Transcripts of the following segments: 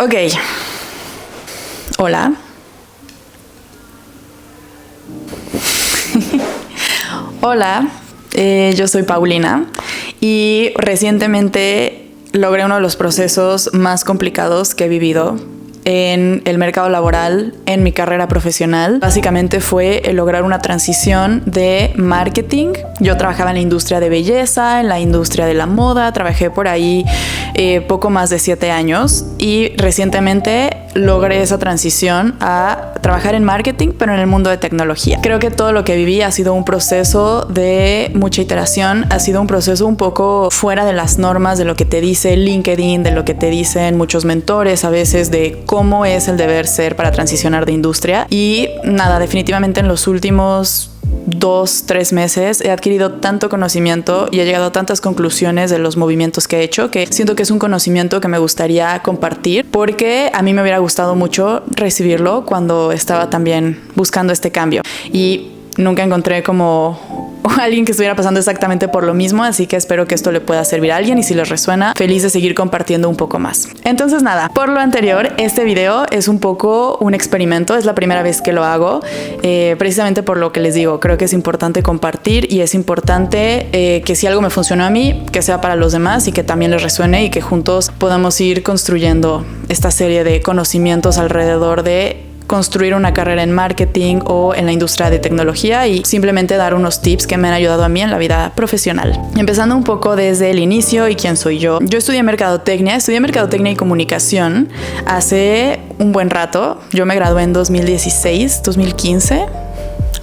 Ok. Hola. Hola, yo soy Paulina y recientemente logré uno de los procesos más complicados que he vivido en el mercado laboral, en mi carrera profesional. Básicamente fue el lograr una transición de marketing. Yo trabajaba en la industria de belleza, en la industria de la moda, trabajé por ahí poco más de 7 años y recientemente logré esa transición a trabajar en marketing, pero en el mundo de tecnología. Creo que todo lo que viví ha sido un proceso de mucha iteración, ha sido un proceso un poco fuera de las normas de lo que te dice LinkedIn, de lo que te dicen muchos mentores a veces, de cómo es el deber ser para transicionar de industria. Y nada, definitivamente en los últimos 2-3 meses he adquirido tanto conocimiento y he llegado a tantas conclusiones de los movimientos que he hecho que siento que es un conocimiento que me gustaría compartir, porque a mí me hubiera gustado mucho recibirlo cuando estaba también buscando este cambio y nunca encontré como alguien que estuviera pasando exactamente por lo mismo, así que espero que esto le pueda servir a alguien y si les resuena, feliz de seguir compartiendo un poco más. Entonces nada, por lo anterior, este video es un poco un experimento, es la primera vez que lo hago, precisamente por lo que les digo, creo que es importante compartir y es importante que si algo me funcionó a mí, que sea para los demás y que también les resuene y que juntos podamos ir construyendo esta serie de conocimientos alrededor de construir una carrera en marketing o en la industria de tecnología y simplemente dar unos tips que me han ayudado a mí en la vida profesional. Empezando un poco desde el inicio y quién soy yo. Yo estudié mercadotecnia y comunicación hace un buen rato. Yo me gradué en 2016, 2015.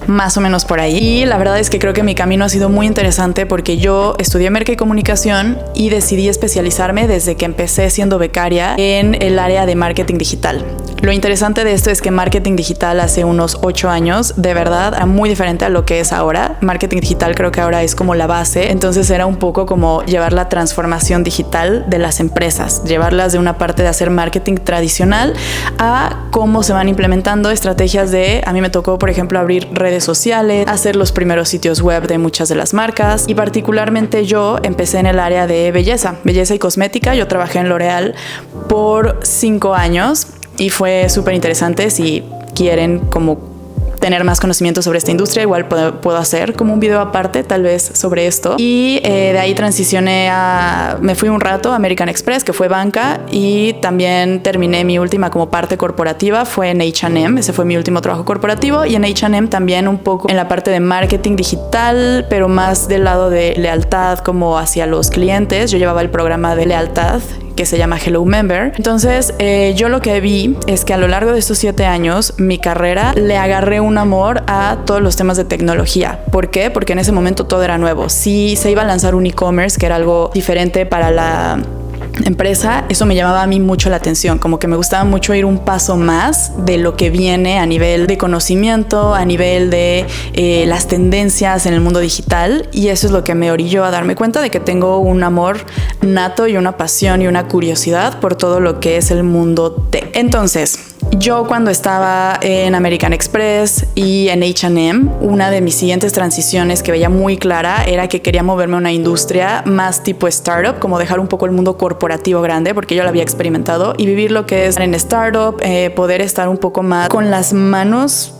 Más o menos por ahí. Y la verdad es que creo que mi camino ha sido muy interesante porque yo estudié merca y comunicación y decidí especializarme desde que empecé siendo becaria en el área de marketing digital. Lo interesante de esto es que marketing digital hace unos 8 años de verdad era muy diferente a lo que es ahora. Marketing digital creo que ahora es como la base, entonces era un poco como llevar la transformación digital de las empresas, llevarlas de una parte de hacer marketing tradicional a cómo se van implementando estrategias de, a mí me tocó por ejemplo abrir redes sociales, hacer los primeros sitios web de muchas de las marcas y particularmente yo empecé en el área de belleza y cosmética. Yo trabajé en L'Oréal por 5 años y fue súper interesante. Si quieren como tener más conocimiento sobre esta industria, igual puedo hacer como un video aparte tal vez sobre esto. Y de ahí me fui un rato a American Express, que fue banca, y también terminé mi última como parte corporativa, fue en H&M, ese fue mi último trabajo corporativo, y en H&M también un poco en la parte de marketing digital, pero más del lado de lealtad como hacia los clientes. Yo llevaba el programa de lealtad que se llama Hello Member. Entonces yo lo que vi es que a lo largo de estos 7 años mi carrera le agarré un amor a todos los temas de tecnología. ¿Por qué? Porque en ese momento todo era nuevo. Sí se iba a lanzar un e-commerce que era algo diferente para la empresa, eso me llamaba a mí mucho la atención, como que me gustaba mucho ir un paso más de lo que viene a nivel de conocimiento, a nivel de las tendencias en el mundo digital, y eso es lo que me orilló a darme cuenta de que tengo un amor nato y una pasión y una curiosidad por todo lo que es el mundo tech. Entonces, yo cuando estaba en American Express y en H&M, una de mis siguientes transiciones que veía muy clara era que quería moverme a una industria más tipo startup, como dejar un poco el mundo corporativo grande, porque yo lo había experimentado, y vivir lo que es en startup, poder estar un poco más con las manos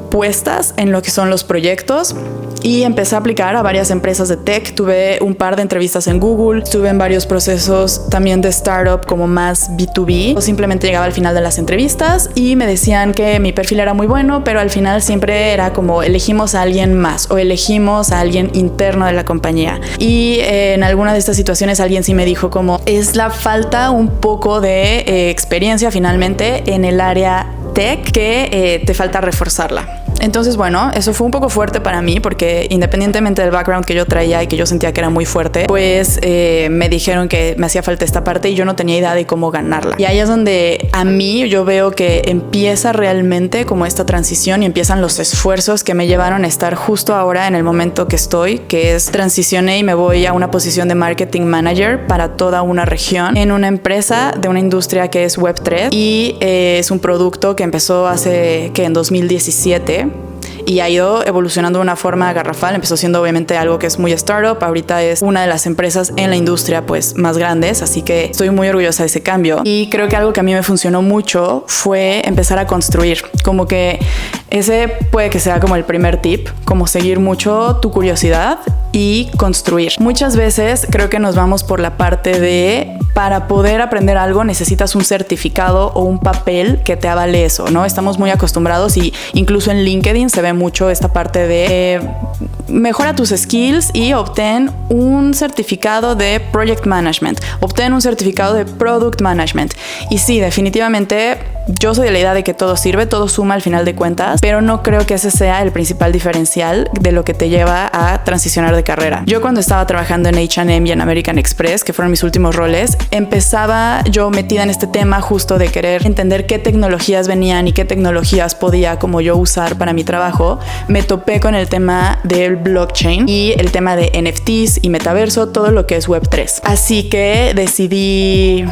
puestas en lo que son los proyectos. Y empecé a aplicar a varias empresas de tech. Tuve un par de entrevistas en Google, estuve en varios procesos también de startup como más B2B. Yo simplemente llegaba al final de las entrevistas y me decían que mi perfil era muy bueno, pero al final siempre era como elegimos a alguien más o elegimos a alguien interno de la compañía. Y en alguna de estas situaciones alguien sí me dijo como es la falta un poco de experiencia finalmente en el área tech que te falta reforzarla. Entonces, bueno, eso fue un poco fuerte para mí porque independientemente del background que yo traía y que yo sentía que era muy fuerte, pues me dijeron que me hacía falta esta parte y yo no tenía idea de cómo ganarla. Y ahí es donde a mí yo veo que empieza realmente como esta transición y empiezan los esfuerzos que me llevaron a estar justo ahora en el momento que estoy, que es transicioné y me voy a una posición de marketing manager para toda una región en una empresa de una industria que es Web3 y es un producto que empezó hace que en 2017. y ha ido evolucionando de una forma garrafal. Empezó siendo obviamente algo que es muy startup, ahorita es una de las empresas en la industria pues más grandes, así que estoy muy orgullosa de ese cambio. Y creo que algo que a mí me funcionó mucho fue empezar a construir, como que ese puede que sea como el primer tip, como seguir mucho tu curiosidad y construir. Muchas veces creo que nos vamos por la parte de para poder aprender algo necesitas un certificado o un papel que te avale eso, ¿no? Estamos muy acostumbrados y incluso en LinkedIn se ve mucho esta parte de mejora tus skills y obtén un certificado de Project Management, obtén un certificado de Product Management. Y sí, definitivamente yo soy de la idea de que todo sirve, todo suma al final de cuentas, pero no creo que ese sea el principal diferencial de lo que te lleva a transicionar de carrera. Yo cuando estaba trabajando en H&M y en American Express, que fueron mis últimos roles, empezaba yo metida en este tema justo de querer entender qué tecnologías venían y qué tecnologías podía como yo usar para mi trabajo. Me topé con el tema del blockchain y el tema de NFTs y metaverso, todo lo que es Web3. Así que decidí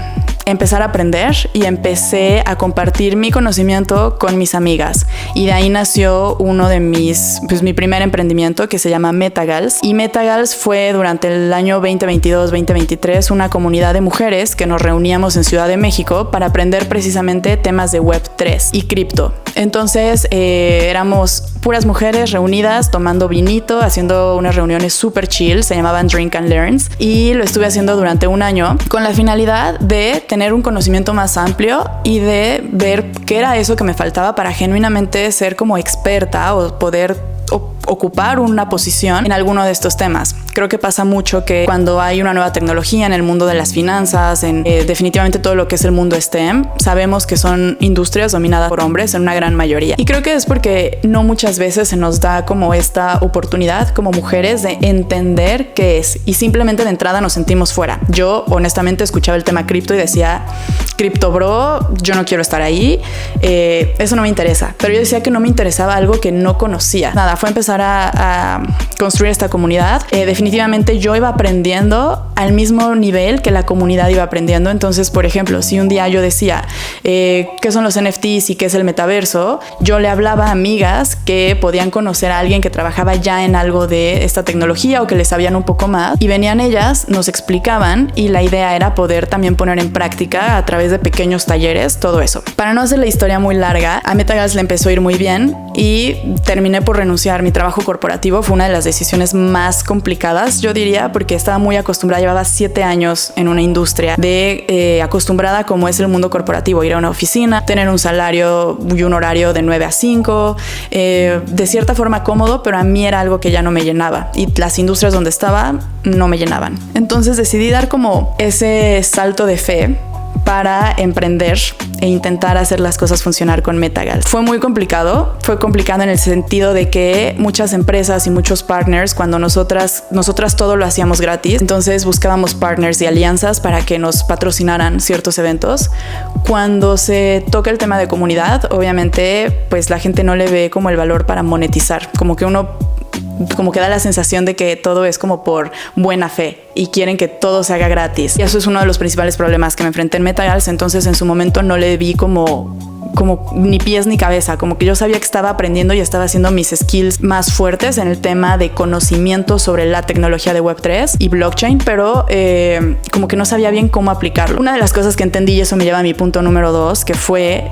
empezar a aprender y empecé a compartir mi conocimiento con mis amigas. Y de ahí nació uno de mi primer emprendimiento que se llama Metagals. Y Metagals fue durante el año 2022-2023 una comunidad de mujeres que nos reuníamos en Ciudad de México para aprender precisamente temas de Web3 y cripto. Entonces éramos puras mujeres reunidas tomando vinito, haciendo unas reuniones súper chill, se llamaban Drink and Learns, y lo estuve haciendo durante un año con la finalidad de tener un conocimiento más amplio y de ver qué era eso que me faltaba para genuinamente ser como experta o poder ocupar una posición en alguno de estos temas. Creo que pasa mucho que cuando hay una nueva tecnología en el mundo de las finanzas, en definitivamente todo lo que es el mundo STEM, sabemos que son industrias dominadas por hombres en una gran mayoría. Y creo que es porque no muchas veces se nos da como esta oportunidad como mujeres de entender qué es y simplemente de entrada nos sentimos fuera. Yo honestamente escuchaba el tema cripto y decía, cripto bro, yo no quiero estar ahí, eso no me interesa. Pero yo decía que no me interesaba algo que no conocía. Nada, fue empezar a construir esta comunidad. Definitivamente yo iba aprendiendo al mismo nivel que la comunidad iba aprendiendo. Entonces, por ejemplo, si un día yo decía qué son los NFTs y qué es el metaverso, yo le hablaba a amigas que podían conocer a alguien que trabajaba ya en algo de esta tecnología o que les sabían un poco más, y venían ellas, nos explicaban, y la idea era poder también poner en práctica a través de pequeños talleres todo eso. Para no hacer la historia muy larga, a Metagals le empezó a ir muy bien y terminé por renunciar. Mi trabajo corporativo fue una de las decisiones más complicadas, yo diría, porque estaba muy acostumbrada, llevaba 7 años en una industria acostumbrada como es el mundo corporativo, ir a una oficina, tener un salario y un horario de 9 a 5, de cierta forma cómodo, pero a mí era algo que ya no me llenaba y las industrias donde estaba no me llenaban. Entonces decidí dar como ese salto de fe para emprender e intentar hacer las cosas funcionar con Metagals. Fue complicado en el sentido de que muchas empresas y muchos partners, cuando nosotras todo lo hacíamos gratis, entonces buscábamos partners y alianzas para que nos patrocinaran ciertos eventos. Cuando se toca el tema de comunidad, obviamente pues la gente no le ve como el valor para monetizar, como que da la sensación de que todo es como por buena fe y quieren que todo se haga gratis. Y eso es uno de los principales problemas que me enfrenté en Metagals. Entonces en su momento no le vi como ni pies ni cabeza, como que yo sabía que estaba aprendiendo y estaba haciendo mis skills más fuertes en el tema de conocimiento sobre la tecnología de Web3 y blockchain, pero como que no sabía bien cómo aplicarlo. Una de las cosas que entendí, y eso me lleva a mi punto número 2, que fue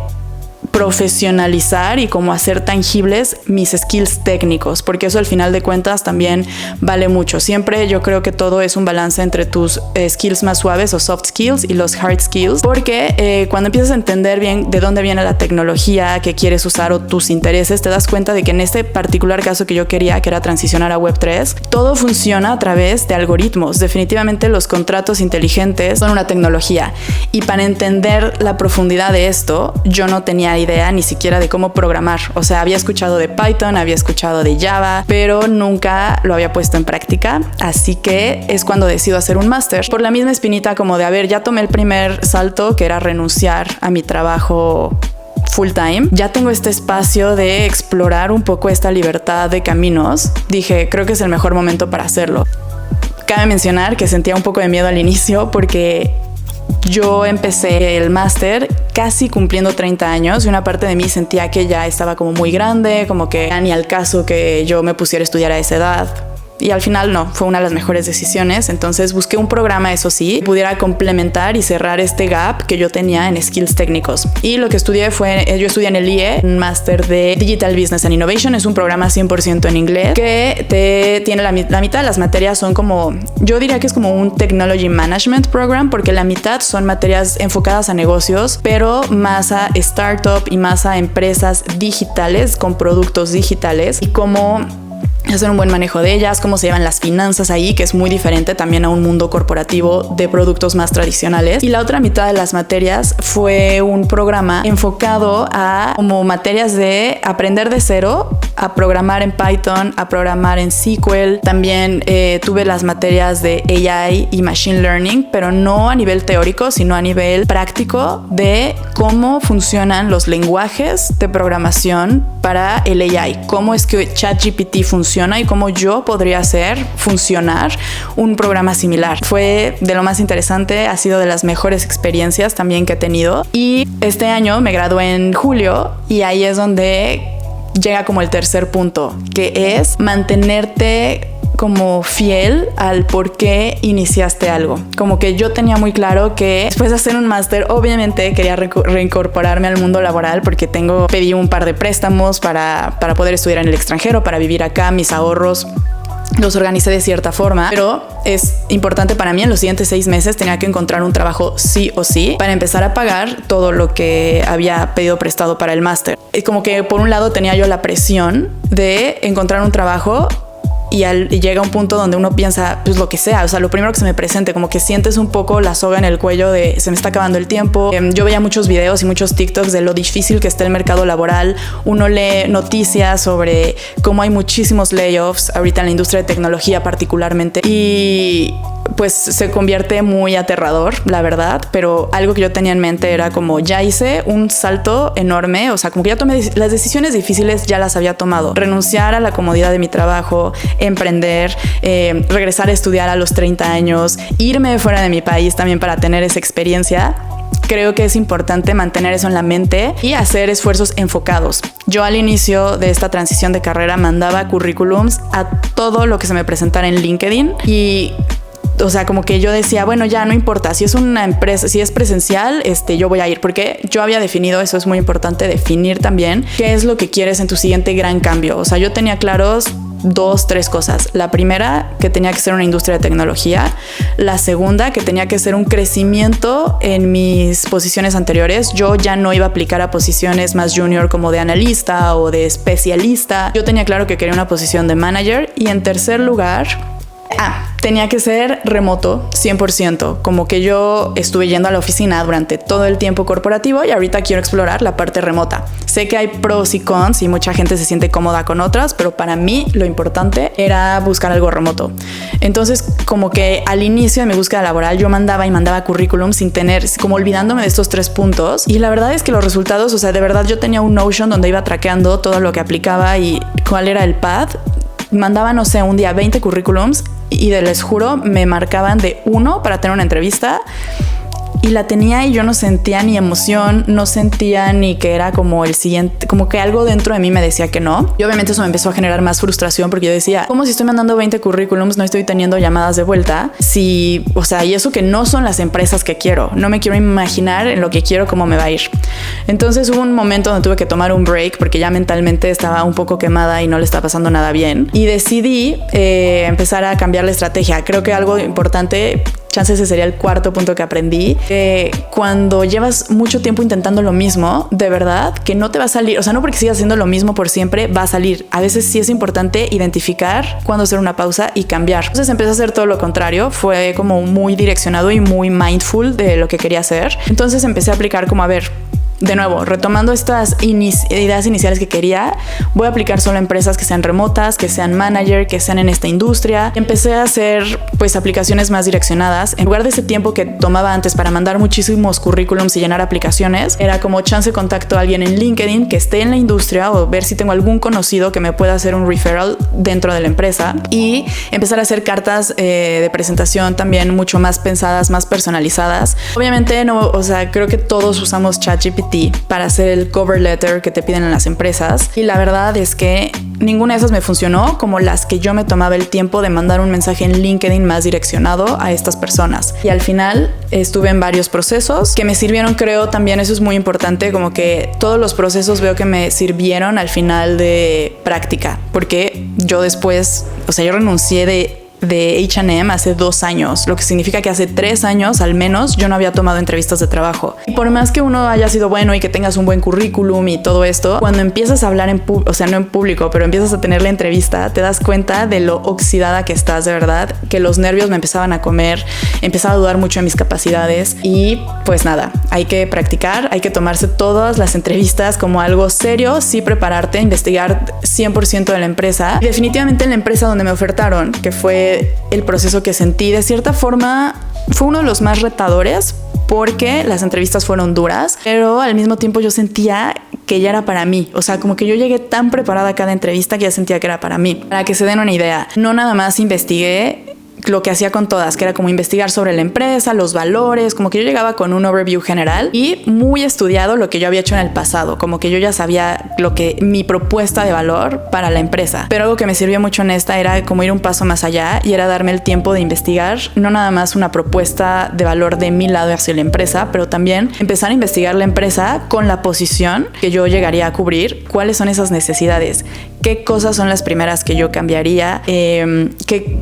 profesionalizar y como hacer tangibles mis skills técnicos, porque eso al final de cuentas también vale mucho. Siempre yo creo que todo es un balance entre tus skills más suaves o soft skills y los hard skills, porque cuando empiezas a entender bien de dónde viene la tecnología que quieres usar o tus intereses, te das cuenta de que en este particular caso que yo quería, que era transicionar a Web3, todo funciona a través de algoritmos. Definitivamente los contratos inteligentes son una tecnología, y para entender la profundidad de esto, yo no tenía idea ni siquiera de cómo programar. O sea, había escuchado de Python, había escuchado de Java, pero nunca lo había puesto en práctica. Así que es cuando decido hacer un máster. Por la misma espinita como de, ya tomé el primer salto, que era renunciar a mi trabajo full time. Ya tengo este espacio de explorar un poco esta libertad de caminos. Dije, creo que es el mejor momento para hacerlo. Cabe mencionar que sentía un poco de miedo al inicio porque yo empecé el máster casi cumpliendo 30 años y una parte de mí sentía que ya estaba como muy grande, como que ni al caso que yo me pusiera a estudiar a esa edad. Y al final no, fue una de las mejores decisiones. Entonces busqué un programa, eso sí, que pudiera complementar y cerrar este gap que yo tenía en skills técnicos. Y lo que estudié yo estudié en el IE, un máster de Digital Business and Innovation. Es un programa 100% en inglés que tiene la mitad de las materias son como, yo diría que es como un Technology Management Program, porque la mitad son materias enfocadas a negocios, pero más a startup y más a empresas digitales con productos digitales y cómo hacer un buen manejo de ellas, cómo se llevan las finanzas ahí, que es muy diferente también a un mundo corporativo de productos más tradicionales. Y la otra mitad de las materias fue un programa enfocado a como materias de aprender de cero, a programar en Python, a programar en SQL. También tuve las materias de AI y Machine Learning, pero no a nivel teórico, sino a nivel práctico de cómo funcionan los lenguajes de programación para el AI, cómo es que ChatGPT funciona y cómo yo podría hacer funcionar un programa similar. Fue de lo más interesante, ha sido de las mejores experiencias también que he tenido. Y este año me gradué en julio y ahí es donde llega como el tercer punto, que es mantenerte como fiel al por qué iniciaste algo. Como que yo tenía muy claro que después de hacer un máster, obviamente quería reincorporarme al mundo laboral porque pedí un par de préstamos para poder estudiar en el extranjero, para vivir acá, mis ahorros los organicé de cierta forma, pero es importante para mí en los siguientes 6 meses tenía que encontrar un trabajo sí o sí para empezar a pagar todo lo que había pedido prestado para el máster. Es como que por un lado tenía yo la presión de encontrar un trabajo y llega un punto donde uno piensa, pues lo que sea, o sea, lo primero que se me presente, como que sientes un poco la soga en el cuello de se me está acabando el tiempo. Yo veía muchos videos y muchos TikToks de lo difícil que está el mercado laboral. Uno lee noticias sobre cómo hay muchísimos layoffs ahorita en la industria de tecnología particularmente y pues se convierte muy aterrador, la verdad, pero algo que yo tenía en mente era como ya hice un salto enorme, o sea, como que ya tomé las decisiones difíciles, ya las había tomado. Renunciar a la comodidad de mi trabajo, emprender, regresar a estudiar a los 30 años, irme fuera de mi país también para tener esa experiencia. Creo que es importante mantener eso en la mente y hacer esfuerzos enfocados. Yo al inicio de esta transición de carrera mandaba currículums a todo lo que se me presentara en LinkedIn y o sea, como que yo decía, bueno, ya no importa, si es una empresa, si es presencial, yo voy a ir, porque yo había definido, eso es muy importante, definir también qué es lo que quieres en tu siguiente gran cambio. O sea, yo tenía claros 2, 3 cosas. La primera, que tenía que ser una industria de tecnología. La segunda, que tenía que ser un crecimiento en mis posiciones anteriores. Yo ya no iba a aplicar a posiciones más junior como de analista o de especialista. Yo tenía claro que quería una posición de manager. Y en tercer lugar, tenía que ser remoto 100%, como que yo estuve yendo a la oficina durante todo el tiempo corporativo y ahorita quiero explorar la parte remota. Sé que hay pros y cons y mucha gente se siente cómoda con otras, pero para mí lo importante era buscar algo remoto. Entonces, como que al inicio de mi búsqueda laboral yo mandaba currículum sin tener, como olvidándome de estos 3 puntos, y la verdad es que los resultados, o sea, de verdad yo tenía un Notion donde iba traqueando todo lo que aplicaba y cuál era el path. Mandaba, no sé, un día 20 currículums y les juro, me marcaban de 1 para tener una entrevista y la tenía y yo no sentía ni emoción, no sentía ni que era como el siguiente, como que algo dentro de mí me decía que no. Y obviamente eso me empezó a generar más frustración porque yo decía, ¿cómo si estoy mandando 20 currículums no estoy teniendo llamadas de vuelta? Si, o sea, y eso que no son las empresas que quiero, no me quiero imaginar en lo que quiero cómo me va a ir. Entonces hubo un momento donde tuve que tomar un break porque ya mentalmente estaba un poco quemada y no le estaba pasando nada bien. Y decidí empezar a cambiar la estrategia. Creo que algo importante, chance ese sería el 4 punto que aprendí, cuando llevas mucho tiempo intentando lo mismo, de verdad que no te va a salir, o sea, no porque sigas haciendo lo mismo por siempre va a salir. A veces sí es importante identificar cuándo hacer una pausa y cambiar. Entonces empecé a hacer todo lo contrario, fue como muy direccionado y muy mindful de lo que quería hacer. Entonces empecé a aplicar como, a ver, de nuevo, retomando estas ideas iniciales que quería, voy a aplicar solo a empresas que sean remotas, que sean manager, que sean en esta industria. Empecé a hacer pues aplicaciones más direccionadas. En lugar de ese tiempo que tomaba antes para mandar muchísimos currículums y llenar aplicaciones, era como chance contacto a alguien en LinkedIn que esté en la industria o ver si tengo algún conocido que me pueda hacer un referral dentro de la empresa y empezar a hacer cartas de presentación también mucho más pensadas, más personalizadas. Obviamente no, o sea, creo que todos usamos ChatGPT para hacer el cover letter que te piden en las empresas y la verdad es que ninguna de esas me funcionó como las que yo me tomaba el tiempo de mandar un mensaje en LinkedIn más direccionado a estas personas. Y al final estuve en varios procesos que me sirvieron, creo también eso es muy importante, como que todos los procesos veo que me sirvieron al final de práctica, porque yo después, o sea, yo renuncié de H&M hace 2 años, lo que significa que hace 3 años al menos yo no había tomado entrevistas de trabajo. Y por más que uno haya sido bueno y que tengas un buen currículum y todo esto, cuando empiezas a hablar o sea, no en público, pero empiezas a tener la entrevista, te das cuenta de lo oxidada que estás, de verdad, que los nervios me empezaban a comer, empezaba a dudar mucho de mis capacidades y pues nada, hay que practicar, hay que tomarse todas las entrevistas como algo serio, sí prepararte, investigar 100% de la empresa. Y definitivamente en la empresa donde me ofertaron, que fue el proceso que sentí, de cierta forma fue uno de los más retadores porque las entrevistas fueron duras, pero al mismo tiempo yo sentía que ya era para mí, o sea, como que yo llegué tan preparada a cada entrevista que ya sentía que era para mí. Para que se den una idea, no nada más investigué lo que hacía con todas, que era como investigar sobre la empresa, los valores, como que yo llegaba con un overview general y muy estudiado lo que yo había hecho en el pasado, como que yo ya sabía mi propuesta de valor para la empresa. Pero algo que me sirvió mucho en esta era como ir un paso más allá y era darme el tiempo de investigar, no nada más una propuesta de valor de mi lado hacia la empresa, pero también empezar a investigar la empresa con la posición que yo llegaría a cubrir, cuáles son esas necesidades, qué cosas son las primeras que yo cambiaría,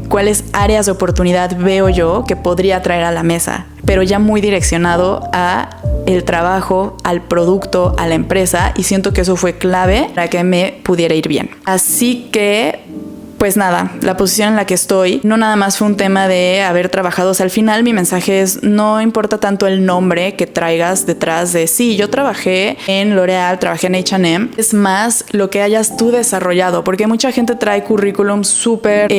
cuáles áreas de oportunidad veo yo que podría traer a la mesa, pero ya muy direccionado a el trabajo, al producto, a la empresa, y siento que eso fue clave para que me pudiera ir bien. Así que pues nada, la posición en la que estoy no nada más fue un tema de haber trabajado, o sea, al final mi mensaje es, no importa tanto el nombre que traigas detrás de, sí, yo trabajé en L'Oréal, trabajé en H&M, es más lo que hayas tú desarrollado, porque mucha gente trae currículum súper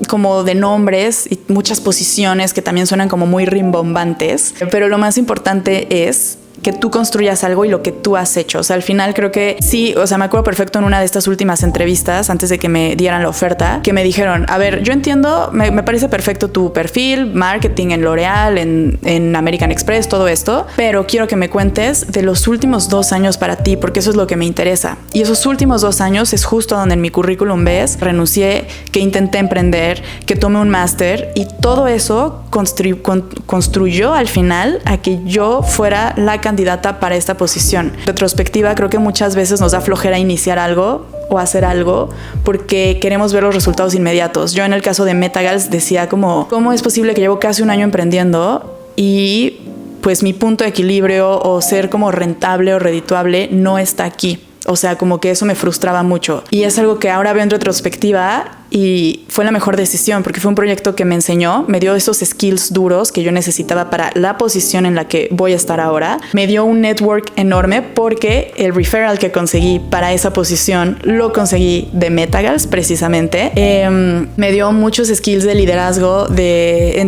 como de nombres y muchas posiciones que también suenan como muy rimbombantes, pero lo más importante es que tú construyas algo y lo que tú has hecho. O sea, al final creo que sí, o sea, me acuerdo perfecto en una de estas últimas entrevistas, antes de que me dieran la oferta, que me dijeron, a ver, yo entiendo, me parece perfecto tu perfil, marketing en L'Oréal, en American Express, todo esto, pero quiero que me cuentes de los últimos 2 años para ti, porque eso es lo que me interesa. Y esos últimos 2 años es justo donde en mi currículum ves, renuncié, que intenté emprender, que tomé un máster, y todo eso construyó al final a que yo fuera la candidata para esta posición. En retrospectiva, creo que muchas veces nos da flojera iniciar algo o hacer algo porque queremos ver los resultados inmediatos. Yo en el caso de Metagals decía como, ¿cómo es posible que llevo casi 1 año emprendiendo y pues mi punto de equilibrio o ser como rentable o redituable no está aquí? O sea, como que eso me frustraba mucho. Y es algo que ahora veo en retrospectiva y fue la mejor decisión porque fue un proyecto que me enseñó, me dio esos skills duros que yo necesitaba para la posición en la que voy a estar ahora. Me dio un network enorme porque el referral que conseguí para esa posición lo conseguí de Metagals precisamente. Me dio muchos skills de liderazgo, de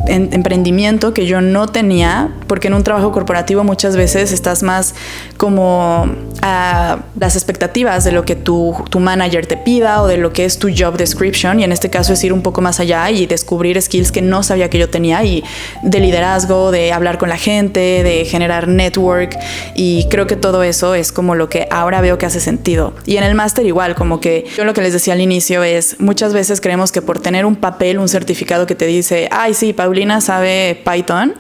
emprendimiento que yo no tenía, porque en un trabajo corporativo muchas veces estás más como a las expectativas de lo que tu manager te pida o de lo que es tu job description, y en este caso es ir un poco más allá y descubrir skills que no sabía que yo tenía, y de liderazgo, de hablar con la gente, de generar network, y creo que todo eso es como lo que ahora veo que hace sentido. Y en el máster igual, como que yo lo que les decía al inicio es, muchas veces creemos que por tener un papel, un certificado que te dice, ay sí, Paulina sabe Python,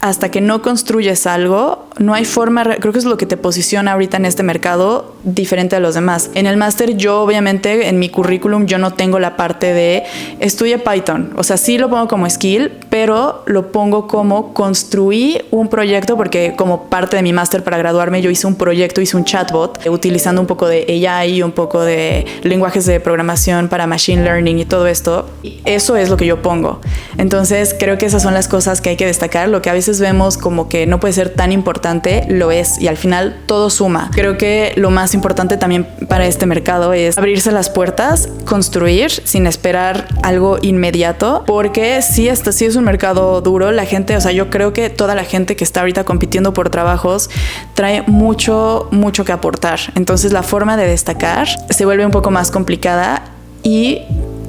hasta que no construyes algo, no hay forma, creo que es lo que te posiciona ahorita en este mercado diferente a los demás. En el máster yo obviamente en mi currículum yo no tengo la parte de estudié Python, o sea, sí lo pongo como skill, pero lo pongo como construí un proyecto, porque como parte de mi máster para graduarme yo hice un proyecto, hice un chatbot utilizando un poco de AI, un poco de lenguajes de programación para machine learning y todo esto. Y eso es lo que yo pongo. Entonces creo que esas son las cosas que hay que destacar, lo que a veces vemos como que no puede ser tan importante importante, lo es, y al final todo suma. Creo que lo más importante también para este mercado es abrirse las puertas, construir sin esperar algo inmediato, porque sí es un mercado duro. La gente, o sea, yo creo que toda la gente que está ahorita compitiendo por trabajos trae mucho que aportar. Entonces la forma de destacar se vuelve un poco más complicada y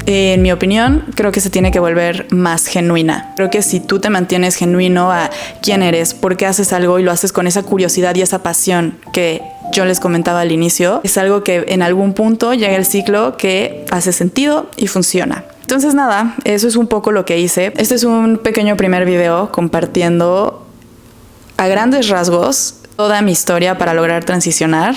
en mi opinión, creo que se tiene que volver más genuina. Creo que si tú te mantienes genuino a quién eres, por qué haces algo y lo haces con esa curiosidad y esa pasión que yo les comentaba al inicio, es algo que en algún punto llega el ciclo que hace sentido y funciona. Entonces nada, eso es un poco lo que hice. Este es un pequeño primer video compartiendo a grandes rasgos toda mi historia para lograr transicionar.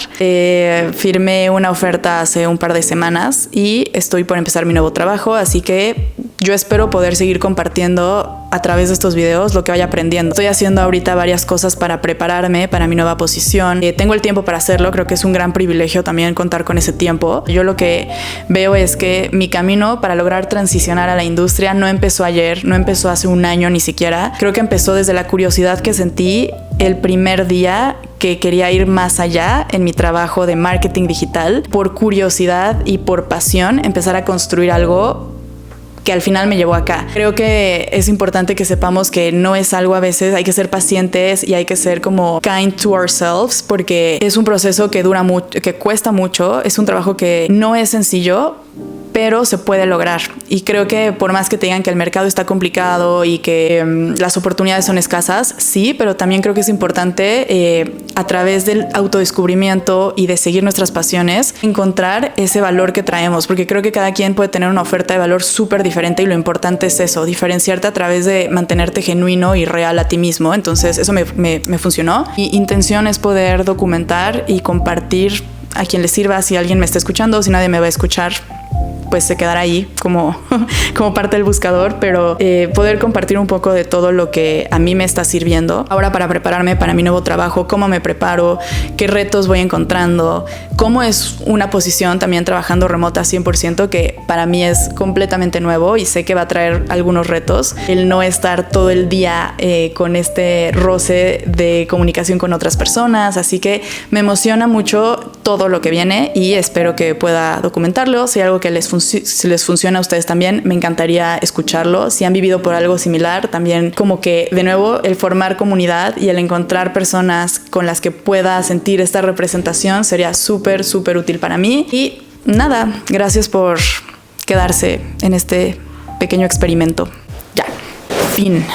Firmé una oferta hace un par de semanas y estoy por empezar mi nuevo trabajo, así que yo espero poder seguir compartiendo a través de estos videos lo que vaya aprendiendo. Estoy haciendo ahorita varias cosas para prepararme para mi nueva posición. Tengo el tiempo para hacerlo, creo que es un gran privilegio también contar con ese tiempo. Yo lo que veo es que mi camino para lograr transicionar a la industria no empezó ayer, no empezó hace un año ni siquiera. Creo que empezó desde la curiosidad que sentí el primer día que quería ir más allá en mi trabajo de marketing digital. Por curiosidad y por pasión, empezar a construir algo que al final me llevó acá. Creo que es importante que sepamos que no es algo, a veces hay que ser pacientes y hay que ser como kind to ourselves, porque es un proceso que dura mucho, que cuesta mucho, es un trabajo que no es sencillo, pero se puede lograr. Y creo que por más que te digan que el mercado está complicado y que las oportunidades son escasas, sí, pero también creo que es importante a través del autodescubrimiento y de seguir nuestras pasiones, encontrar ese valor que traemos, porque creo que cada quien puede tener una oferta de valor súper diferente y lo importante es eso, diferenciarte a través de mantenerte genuino y real a ti mismo. Entonces eso me funcionó. Mi intención es poder documentar y compartir a quien le sirva. Si alguien me está escuchando, si nadie me va a escuchar, pues se quedará ahí como parte del buscador, pero poder compartir un poco de todo lo que a mí me está sirviendo ahora para prepararme para mi nuevo trabajo, cómo me preparo, qué retos voy encontrando, cómo es una posición también trabajando remota 100%, que para mí es completamente nuevo y sé que va a traer algunos retos, el no estar todo el día con este roce de comunicación con otras personas, así que me emociona mucho todo lo que viene y espero que pueda documentarlo. Si hay algo que si les funciona a ustedes también, me encantaría escucharlo. Si han vivido por algo similar, también como que de nuevo el formar comunidad y el encontrar personas con las que pueda sentir esta representación sería súper útil para mí. Y nada, gracias por quedarse en este pequeño experimento. Ya, fin.